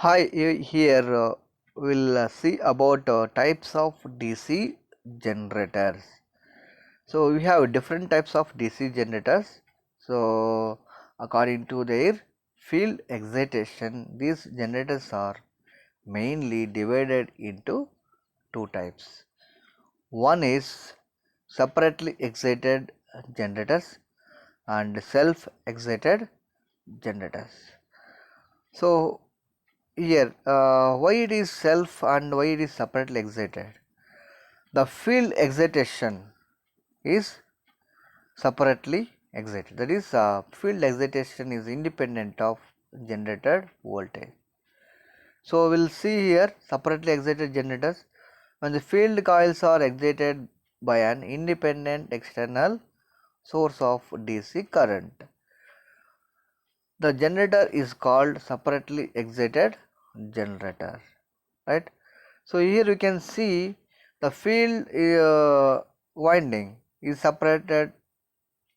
Hi, here we'll see about types of DC generators. So we have different types of DC generators. So according to their field excitation, these generators are mainly divided into two types. One is separately excited generators and self excited generators. So here, why it is self and why it is separately excited? The field excitation is separately excited. That is, field excitation is independent of generated voltage. So we'll see here separately excited generators when the field coils are excited by an independent external source of DC current. The generator is called separately excited generator, right? So here you can see the field winding is separated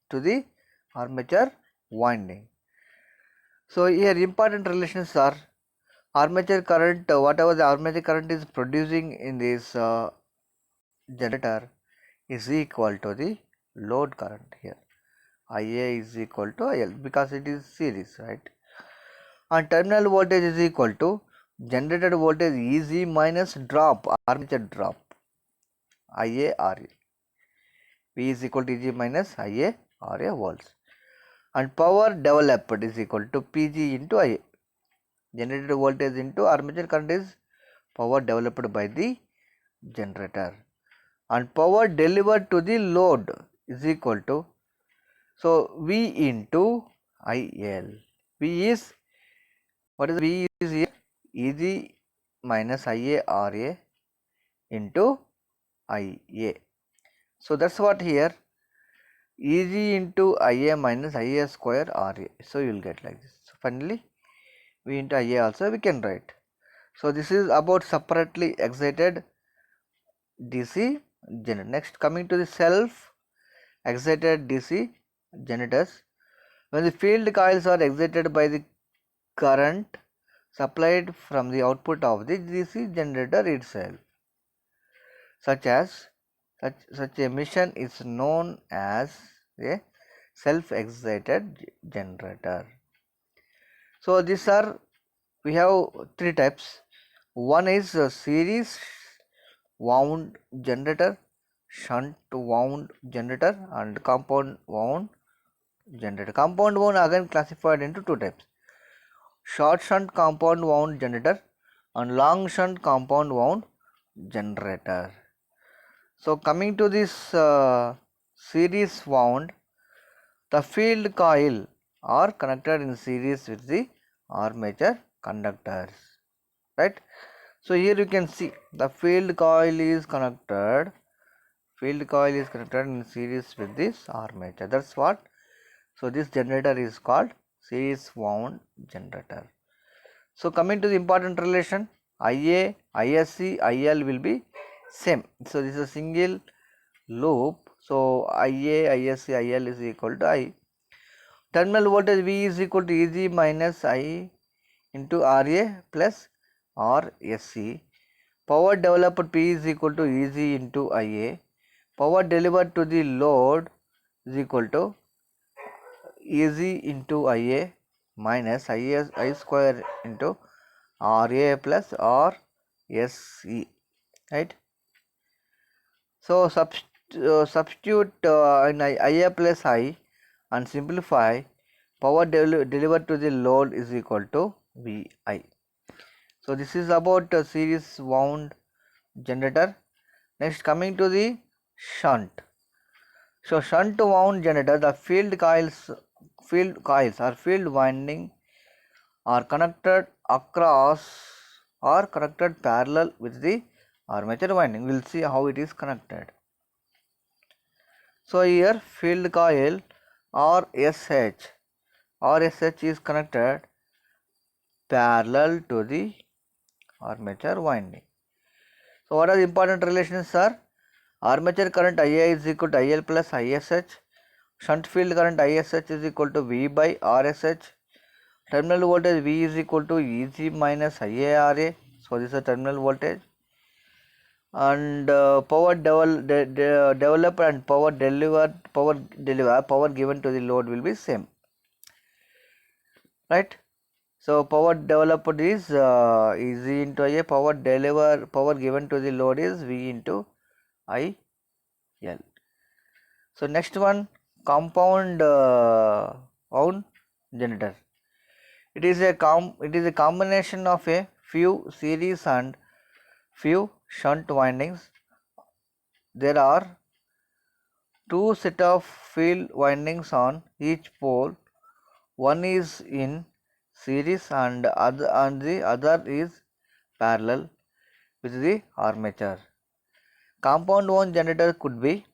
to the armature winding. So here important relations are armature current, whatever the armature current is producing in this generator is equal to the load current here. IA is equal to IL because it is series, right? And terminal voltage is equal to generated voltage EG minus drop, armature drop, IA RA. V is equal to EG minus IA RA volts. And power developed is equal to PG into IA. Generated voltage into armature current is power developed by the generator. And power delivered to the load is equal to, so V into IL. V is, what is V is here? EG minus IA RA into IA. So that's what here EG into IA minus IA square RA. So you will get like this. So finally V into IA also we can write. So this is about separately excited DC generator. Next, coming to the self excited DC generators. When the field coils are excited by the current supplied from the output of the DC generator itself, such a mission is known as a self excited generator. So these are, we have three types. One is a series wound generator, shunt wound generator and compound wound generator. Compound wound again classified into two types: short shunt compound wound generator and long shunt compound wound generator. So coming to this series wound, the field coil are connected in series with the armature conductors, right? So here you can see the field coil is connected in series with this armature. That's what. So this generator is called series wound generator. So coming to the important relation, IA, ISC, IL will be same. So this is a single loop. So IA, ISC, IL is equal to I. Terminal voltage V is equal to EG minus I into RA plus RSC. Power developed P is equal to EG into IA. Power delivered to the load is equal to EG into IA minus I square into RA plus RSC, right? So substitute in IA plus I and simplify. Power delivered to the load is equal to VI. So this is about series wound generator. Next, coming to the shunt. So shunt wound generator, the field coils or field winding are connected parallel with the armature winding. We will see how it is connected. So here field coil RSH is connected parallel to the armature winding. So what are the important relations are? Armature current IA is equal to IL plus ISH. Shunt field current ISH is equal to V by RSH. terminal voltage V is equal to Eg minus IaRa. So this is a terminal voltage, and power developed and power given to the load will be same, right? So power developed is E into Ia, power given to the load is V into IL. So next one, compound wound generator. It is a combination of a few series and few shunt windings. There are two set of field windings on each pole. One is in series and the other is parallel with the armature. Compound wound generator could be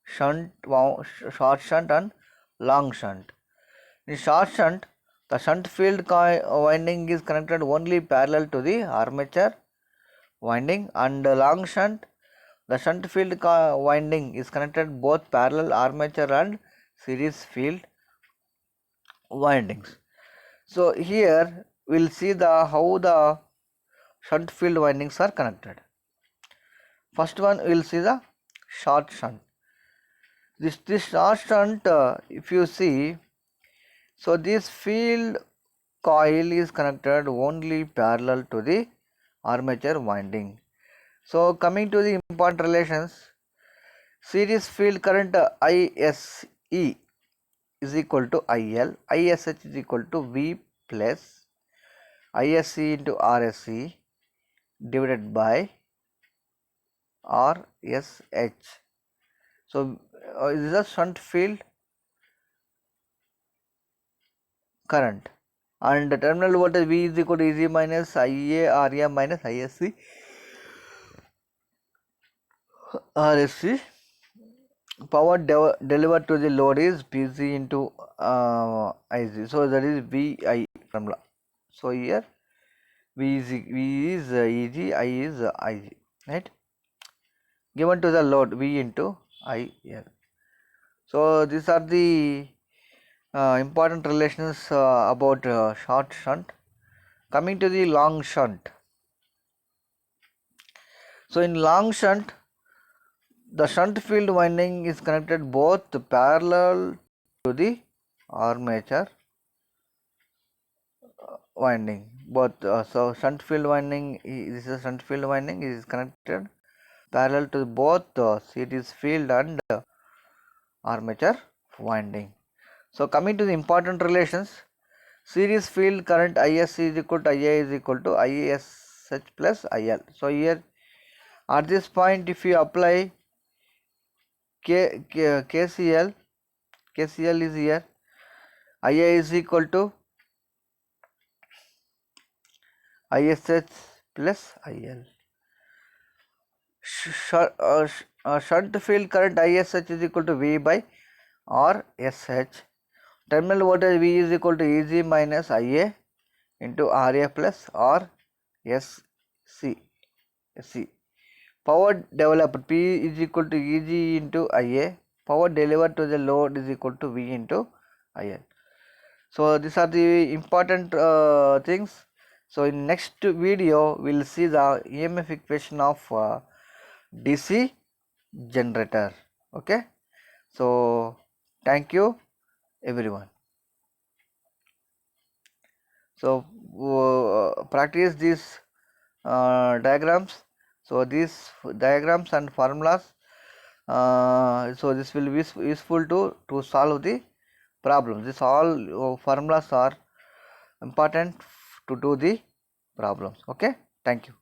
short shunt and long shunt. In short shunt, the shunt field winding is connected only parallel to the armature winding, and long shunt, the shunt field winding is connected both parallel armature and series field windings. So here we will see how the shunt field windings are connected. First one we will see the short shunt. This short shunt, if you see, so this field coil is connected only parallel to the armature winding. So coming to the important relations, series field current ISE is equal to IL, ISH is equal to V plus ISC into RSC divided by RSH. So this is a shunt field current, and the terminal voltage V is equal to Eg minus Ia Ra minus ISC RSC. Power delivered to the load is Pc into Ig. So that is Vi formula. So here V is Eg, I is Ig, right? Given to the load V into IL. So these are the important relations about short shunt. Coming to the long shunt. So in long shunt, the shunt field winding is connected both parallel to the armature winding. So shunt field winding, this is a shunt field winding, is connected parallel to both series field and armature winding. So coming to the important relations, series field current ISC is equal to IA is equal to ISH plus IL. So here at this point, if you apply KCL is here, IA is equal to ISH plus IL. Shunt field current ISH is equal to V by RSH. Terminal voltage V is equal to Eg minus Ia into Ra plus RSC. Power developed P is equal to Eg into Ia. Power delivered to the load is equal to V into IL. So these are the important things. So in next video we will see the EMF equation of DC generator. Okay. So thank you everyone. So practice these diagrams. So these diagrams and formulas, so this will be useful to solve the problems. This all formulas are important to do the problems. Okay, thank you.